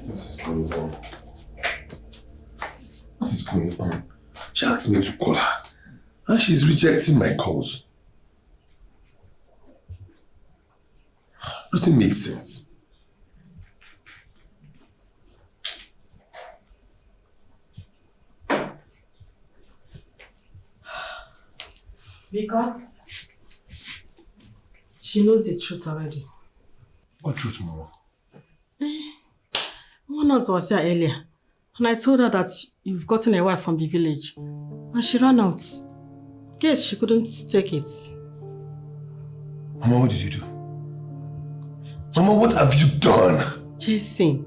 What is going on? What is going on? She asked me to call her, and she's rejecting my calls. Doesn't make sense. Because she knows the truth already. What truth, Mama? One of us was here earlier, and I told her that you've gotten a wife from the village, and she ran out. Guess she couldn't take it. Mama, what did you do? Mama, what have you done? Jason,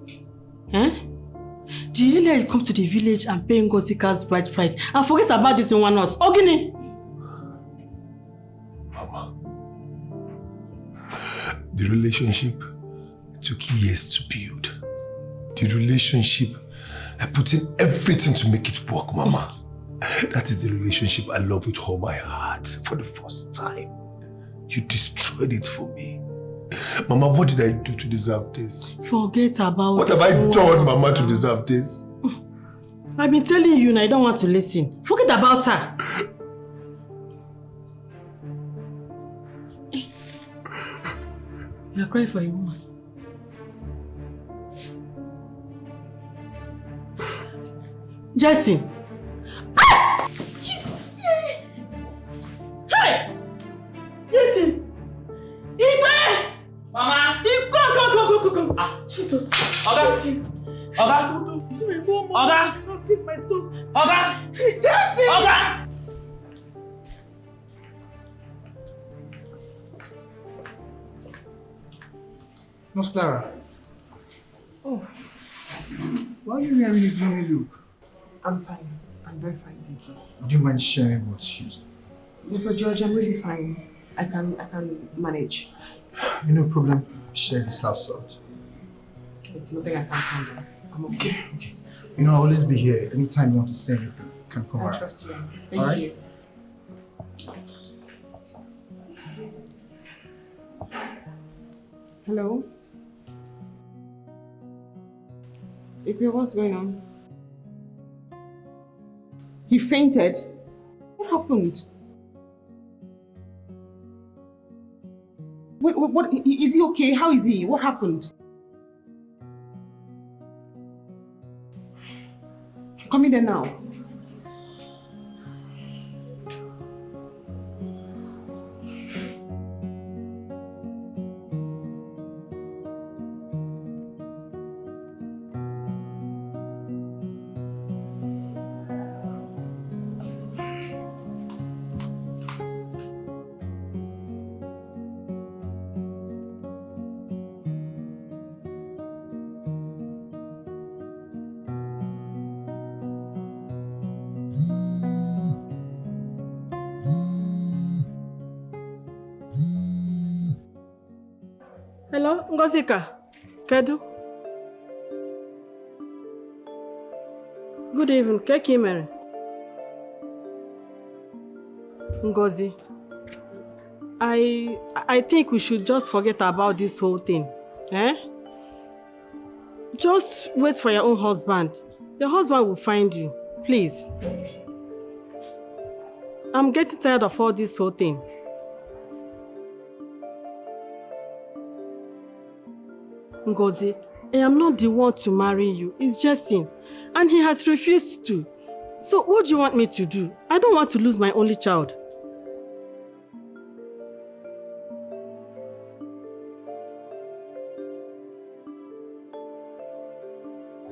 the earlier you come to the village and pay Ngozika's bride price and forget about this in one house, Ogini? Mama, the relationship took years to build. The relationship, I put in everything to make it work, Mama. That is the relationship I love with all my heart for the first time. You destroyed it for me. Mama, what did I do to deserve this? Forget about it. What have I done, Mama, to deserve this? I've been telling you and I don't want to listen. Forget about her. You're crying for a woman. Jesse. Ah! Jesus. Hey! Jesse. Igwe! Mama! Go. Ah. Jesus. Oga! Oga! Oga! I'll take my son. Oga! Jesse! Oga! Nurse Clara. Oh. Why are you wearing a gloomy look? I'm fine. I'm very fine, thank you. Do you mind sharing what's used? Dr. George, I'm really fine. I can manage. No problem. Share this house out. It's nothing I can't handle. I'm okay. Okay. You know, I'll always be here. Anytime you want to say anything, you can come I around. trust you. Thank you. Hello? Ikwe, what's going on? He fainted? What happened? Wait, what? Is he okay? How is he? What happened? Come in there now. Hello, Ngozika. Kedu? Good evening. Keki mere. Ngozi. I think we should just forget about this whole thing. Just wait for your own husband. Your husband will find you. Please. I'm getting tired of all this whole thing. Ngozi, I am not the one to marry you. It's Justin. And he has refused to. So what do you want me to do? I don't want to lose my only child.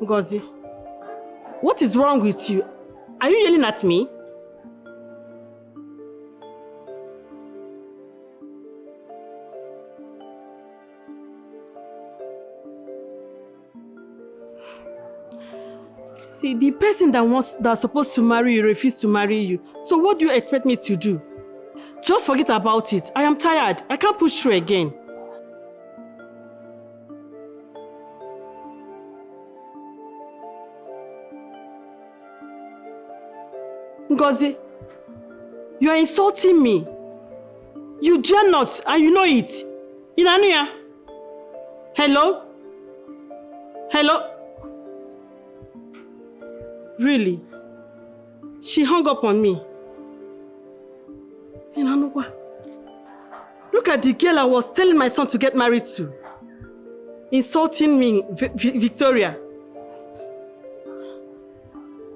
Ngozi, what is wrong with you? Are you yelling at me? See, the person that's supposed to marry you refused to marry you. So what do you expect me to do? Just forget about it. I am tired. I can't push through again. Ngozi, you are insulting me. You dare not, and you know it. Inanuya? Hello? Hello? Really? She hung up on me. Look at the girl I was telling my son to get married to. Insulting me, Victoria.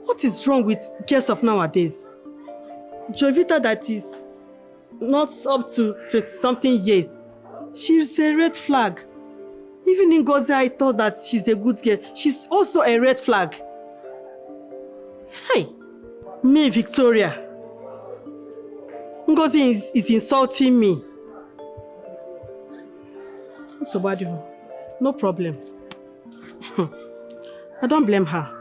What is wrong with girls of nowadays? Jovita that is not up to 20-something years. She's a red flag. Even in Ngozi, I thought that she's a good girl. She's also a red flag. Hey, me, Victoria. Ngozi is insulting me. So bad, no problem. I don't blame her.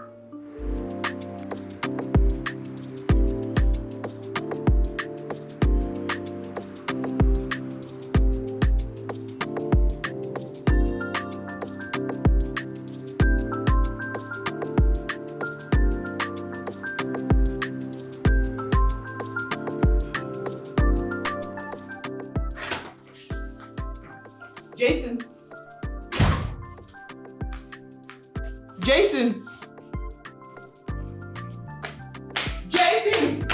Jason. Jason. Jason.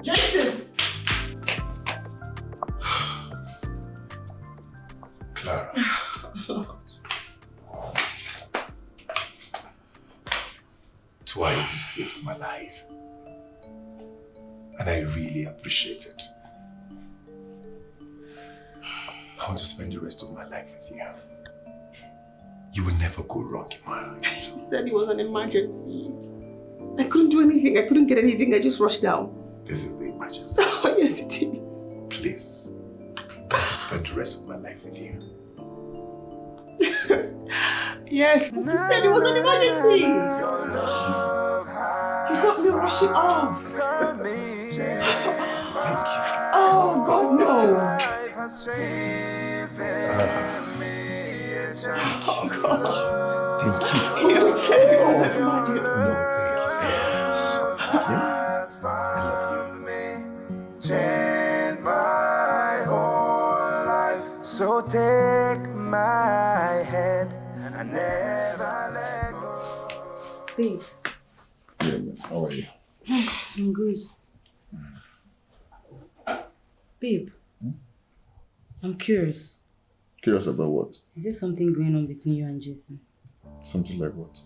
Jason. Clara. Twice you saved my life. And I really appreciate it. I want to spend the rest of my life with you. You will never go wrong in my eyes. You said it was an emergency. I couldn't do anything. I couldn't get anything. I just rushed down. This is the emergency. Oh, yes, it is. Please. I want to spend the rest of my life with you. Yes, you said it was an emergency. You got me rushing off. Thank you. Oh, God, no. Oh, God. Thank you. You said it was an emergency. No, thank you so much. Okay? I love you. Changed my whole life. So take my hand and I never let go. Babe. Yeah, man. How are you? I'm good. Babe, I'm curious. Curious about what? Is there something going on between you and Jason? Something like what?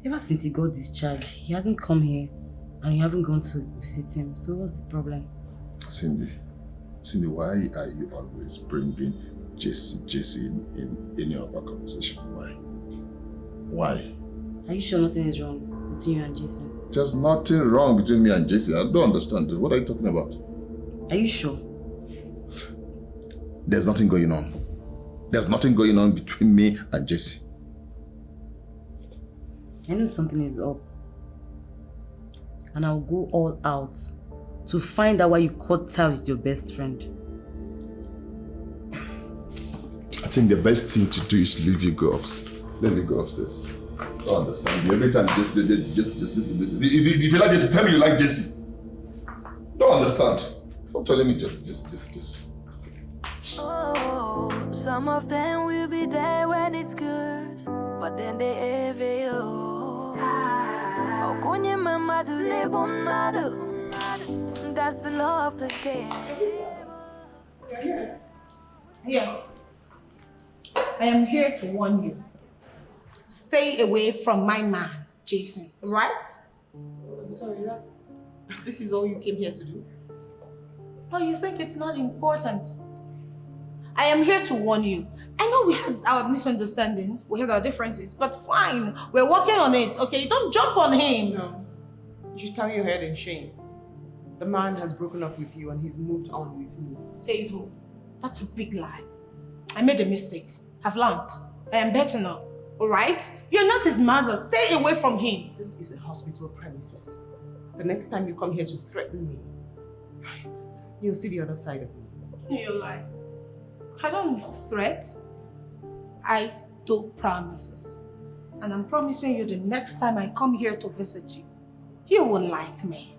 Ever since he got discharged, he hasn't come here and you haven't gone to visit him. So what's the problem? Cindy, why are you always bringing Jesse in any of our conversation? Why? Are you sure nothing is wrong between you and Jason? There's nothing wrong between me and Jesse. I don't understand. What are you talking about? Are you sure? There's nothing going on. There's nothing going on between me and Jesse. I know something is up. And I'll go all out to find out why you cut ties with your best friend. I think the best thing to do is to leave you go upstairs. Let me go upstairs. I don't understand. Every time Jesse. If you like Jesse, tell me you like Jesse. Don't understand. Stop telling me just. Oh, some of them will be there when it's good, but then they envy you. Oh, konye mama do le bon madu. That's the law of the game. Yes. I am here to warn you. Stay away from my man, Jason, right? I'm sorry, this is all you came here to do? Oh, you think it's not important? I am here to warn you. I know we had our misunderstanding, we had our differences, but fine, we're working on it, okay? Don't jump on him. No, you should carry your head in shame. The man has broken up with you and he's moved on with me. Says who? That's a big lie. I made a mistake. I've learned. I am better now, all right? You're not his mother. Stay away from him. This is a hospital premises. The next time you come here to threaten me, you'll see the other side of me. You lie. I don't threat. I do promises. And I'm promising you the next time I come here to visit you, you will like me.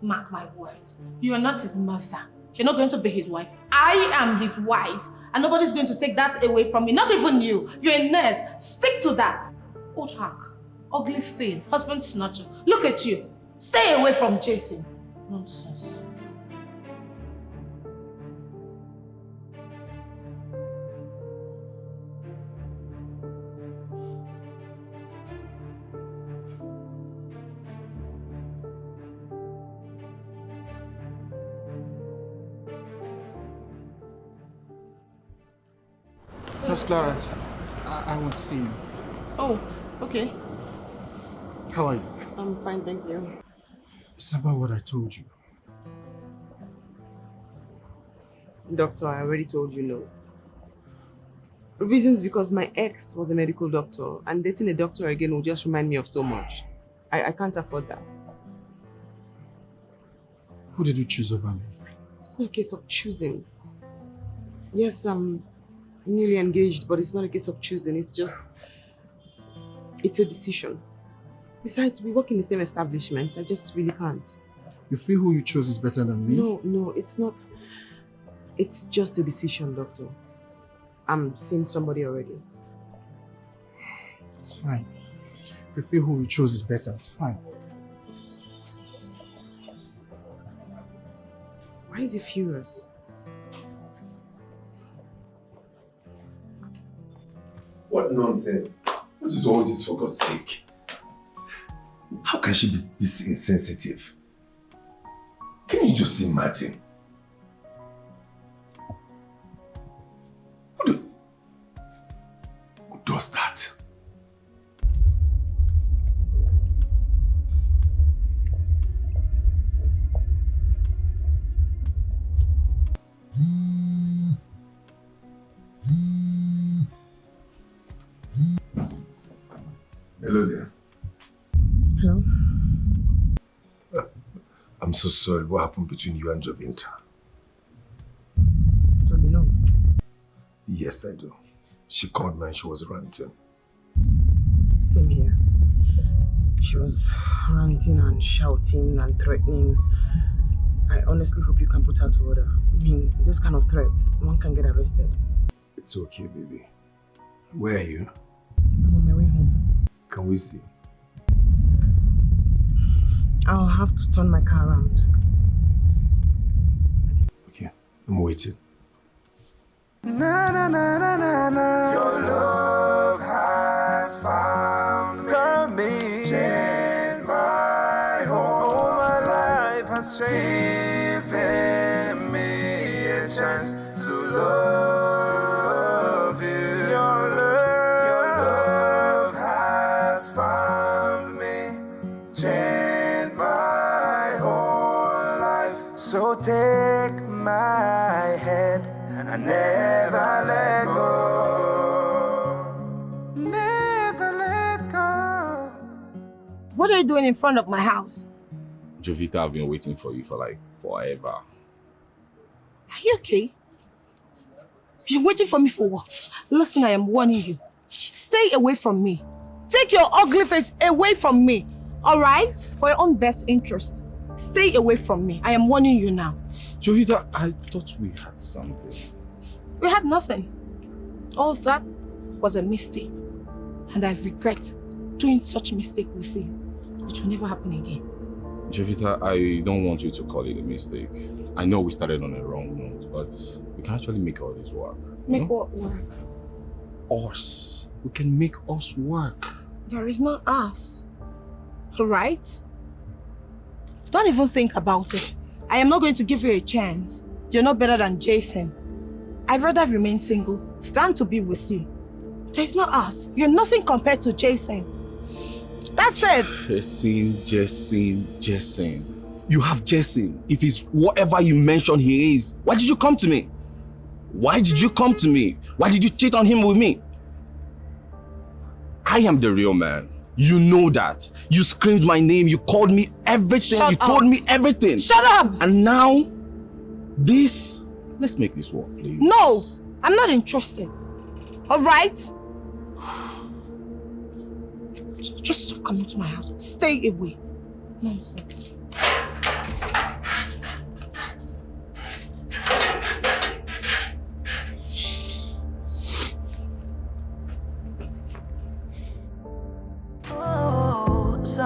Mark my word. You are not his mother. You're not going to be his wife. I am his wife. And nobody's going to take that away from me. Not even you. You're a nurse. Stick to that. Old hack. Ugly thing. Husband snatcher. Look at you. Stay away from Jason. Nonsense. Nurse Clara, I want to see you. Oh, okay. How are you? I'm fine, thank you. It's about what I told you. Doctor, I already told you no. The reason is because my ex was a medical doctor and dating a doctor again will just remind me of so much. I can't afford that. Who did you choose over me? It's not a case of choosing. Yes, I'm newly engaged, but it's not a case of choosing. It's a decision. Besides, we work in the same establishment. I just really can't. You feel who you chose is better than me? No, it's not. It's just a decision, doctor. I'm seeing somebody already. It's fine. If you feel who you chose is better, it's fine. Why is he furious? What nonsense. What is all this, for God's sake? How can she be this insensitive? Can you just imagine? Who does that? Hello there. Hello? I'm so sorry. What happened between you and Jovinta? So you know? Yes, I do. She called me and she was ranting. Same here. She was ranting and shouting and threatening. I honestly hope you can put her to order. I mean, those kind of threats, one can get arrested. It's okay, baby. Where are you? I'm on my way home. Can we see? I'll have to turn my car around. Okay, I'm waiting. Na na na na na na. Your love has found me. Changed my whole my life has changed. Given me a chance to love you. Your love has found me. Changed my whole life. So take my hand and never let go. Never let go. What are you doing in front of my house? Jovita, I've been waiting for you for like forever. Are you okay? You're waiting for me for what? Listen, I am warning you. Stay away from me. Take your ugly face away from me. Alright? For your own best interest. Stay away from me. I am warning you now. Jovita, I thought we had something. We had nothing. All that was a mistake. And I regret doing such mistake with you. It will never happen again. Jovita, I don't want you to call it a mistake. I know we started on a wrong note, but we can actually make all this work. Make what work? Us. We can make us work. There is no us. Alright? Don't even think about it. I am not going to give you a chance. You're not better than Jason. I'd rather remain single than to be with you. There's no us. You're nothing compared to Jason. That's it. Jason. You have Jason. If he's whatever you mention he is, why did you come to me? Why did you come to me? Why did you cheat on him with me? I am the real man. You know that. You screamed my name. You called me everything. You told me everything. Shut up! And now, this... Let's make this work, please. No! I'm not interested. Alright? Just stop coming to my house. Stay away. Nonsense.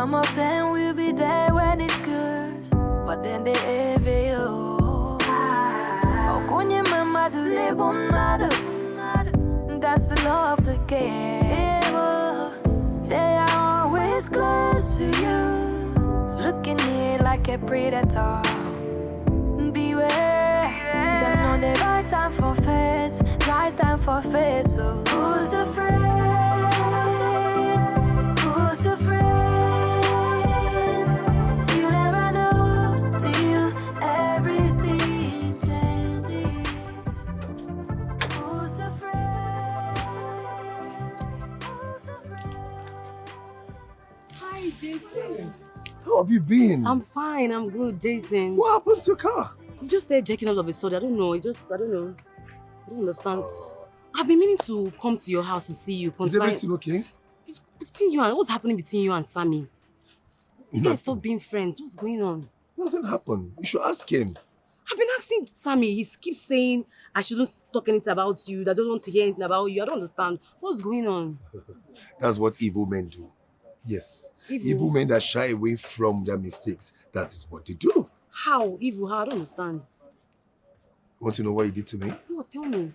Some of them will be there when it's good, but then they envy you. Okunye mama do lebon madu. That's the law of the game. They are always close to you, looking in like a predator. Beware, them know the right time for face, right time for face. So who's afraid? Who's afraid? You never know till everything changes. Who's afraid? Who's afraid? Hi, Jason. How have you been? I'm fine, I'm good, Jason. What happened to your car? I'm just there checking all of a sudden. I don't know. I don't know. I don't understand. I've been meaning to come to your house to see you. Is everything okay? It's between you and what's happening between you and Sammy? You guys stop being friends. What's going on? Nothing happened. You should ask him. I've been asking Sammy. He keeps saying I shouldn't talk anything about you. That I don't want to hear anything about you. I don't understand. What's going on? That's what evil men do. Yes. Evil men that shy away from their mistakes. That is what they do. How? Evil? How? I don't understand. You want to know what he did to me? No, tell me.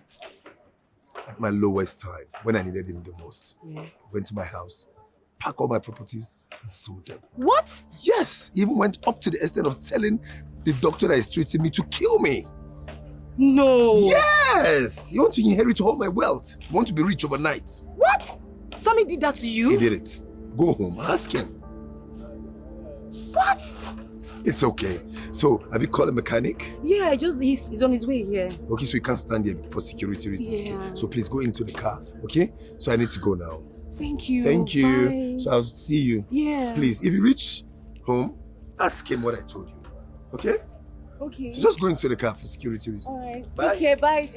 At my lowest time, when I needed him the most, Yeah. went to my house, packed all my properties, and sold them. What? Yes. He even went up to the extent of telling the doctor that is treating me to kill me. No. Yes. You want to inherit all my wealth. You want to be rich overnight. What? Sammy did that to you? He did it. Go home. Ask him. What? It's okay. So, have you called a mechanic? Yeah, he's on his way here. Okay, so you can't stand here for security reasons. Yeah. Okay? So please go into the car, okay? So I need to go now. Thank you. Thank you. Bye. So I'll see you. Yeah. Please, if you reach home, ask him what I told you. Okay? Okay. So just go into the car for security reasons. All right. Bye. Okay, bye.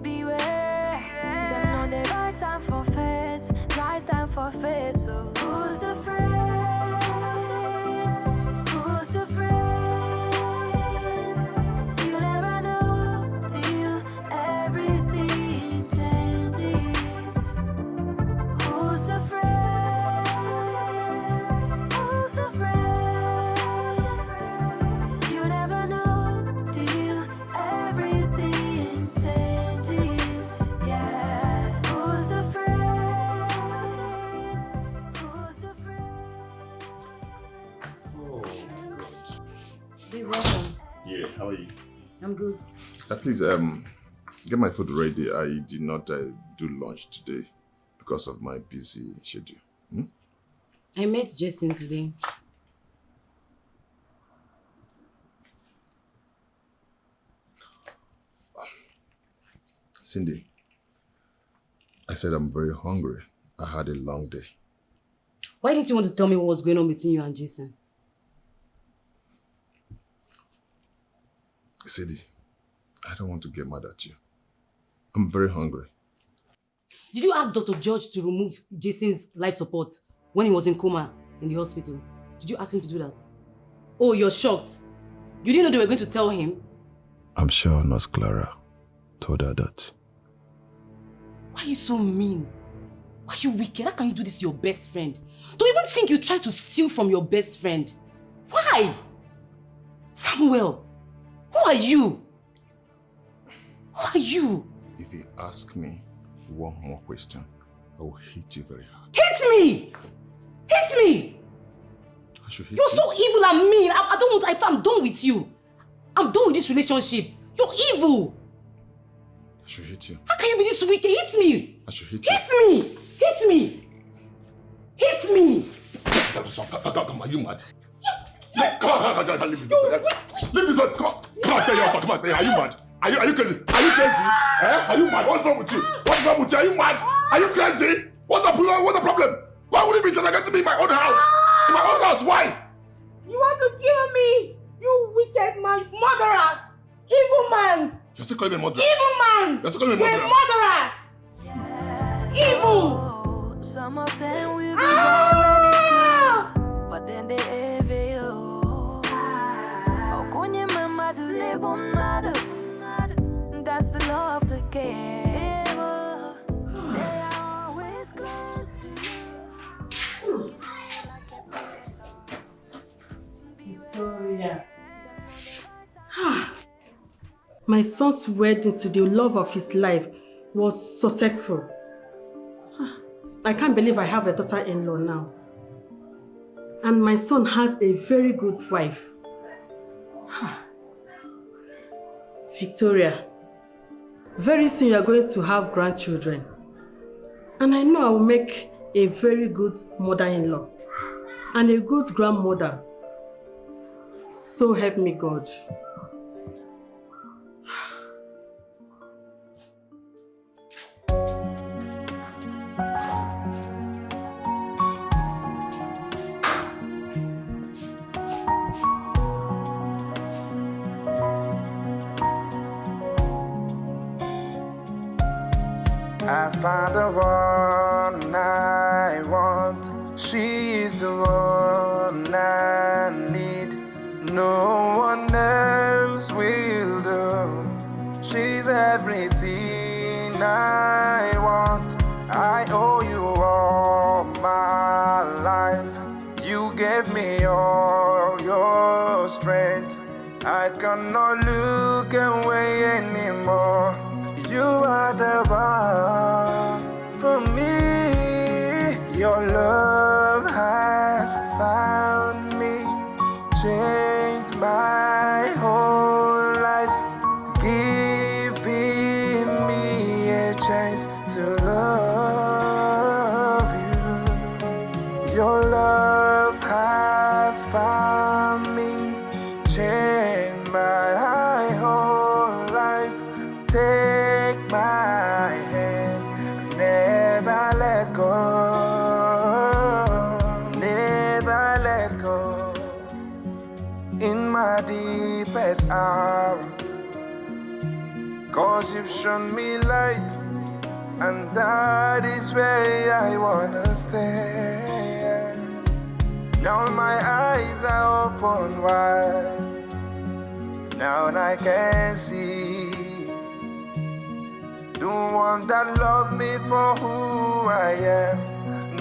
Beware, them know the right time for face, right time for face. So who's afraid? Who's afraid? You never know till everything changes. Who's afraid? Who's afraid? You never know till everything changes. Yeah. Who's afraid? Who's afraid? Oh, God. Be welcome. Yeah, how are you? I'm good. Please, get my food ready. I did not do lunch today because of my busy schedule. I met Jason today. Cindy, I said I'm very hungry. I had a long day. Why didn't you want to tell me what was going on between you and Jason? Cindy, I don't want to get mad at you. I'm very hungry. Did you ask Dr. George to remove Jason's life support when he was in coma in the hospital? Did you ask him to do that? Oh, you're shocked. You didn't know they were going to tell him? I'm sure Nurse Clara told her that. Why are you so mean? Why are you wicked? How can you do this to your best friend? Don't even think you tried to steal from your best friend. Why? Samuel, who are you? Who are you? If you ask me one more question, I will hit you very hard. Hit me! Hit me! I should hit You're you. so evil and mean. I don't want. I'm done with you. I'm done with this relationship. You're evil. I should hit you. How can you be this wicked? Hit me! I should hit you. Hit me! Hit me! Hit me! Are you mad? Come on, leave this place. Leave this place. Come on, stay here. Come on, stay here. Are you mad? Are you crazy? Are you crazy? Are you mad? What's wrong with you? What's wrong with you? Are you mad? Are you crazy? What's the problem? Why would you be trying to me in my own house? In my own house? Why? You want to kill me? You wicked man, murderer, evil man, You're still calling me a murderer? evil man. You're still calling me a You're a murderer? murderer. Evil. Some of them will be there when it's good, but then they envy you. Okunye mama do lebon madu. That's the law of the game. They are always close to you. my son's wedding to the love of his life was successful. I can't believe I have a daughter-in-law now. And my son has a very good wife. Victoria, very soon you are going to have grandchildren. And I know I will make a very good mother-in-law and a good grandmother. So help me God. I found the one I want. She's the one I need. No one else will do. She's everything I want. I owe you all my life. You gave me all your strength. I cannot look away anymore. You are the one for me. Your love has found me, changed my whole life, giving me a chance to love you. Your love has found me, changed my whole life. Take my hand, never let go, never let go. In my deepest hour, 'cause you've shown me light, and that is where I wanna stay. Now my eyes are open wide, now I can see the one that loved me for who I am,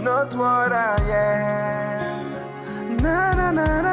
not what I am. Na na na na.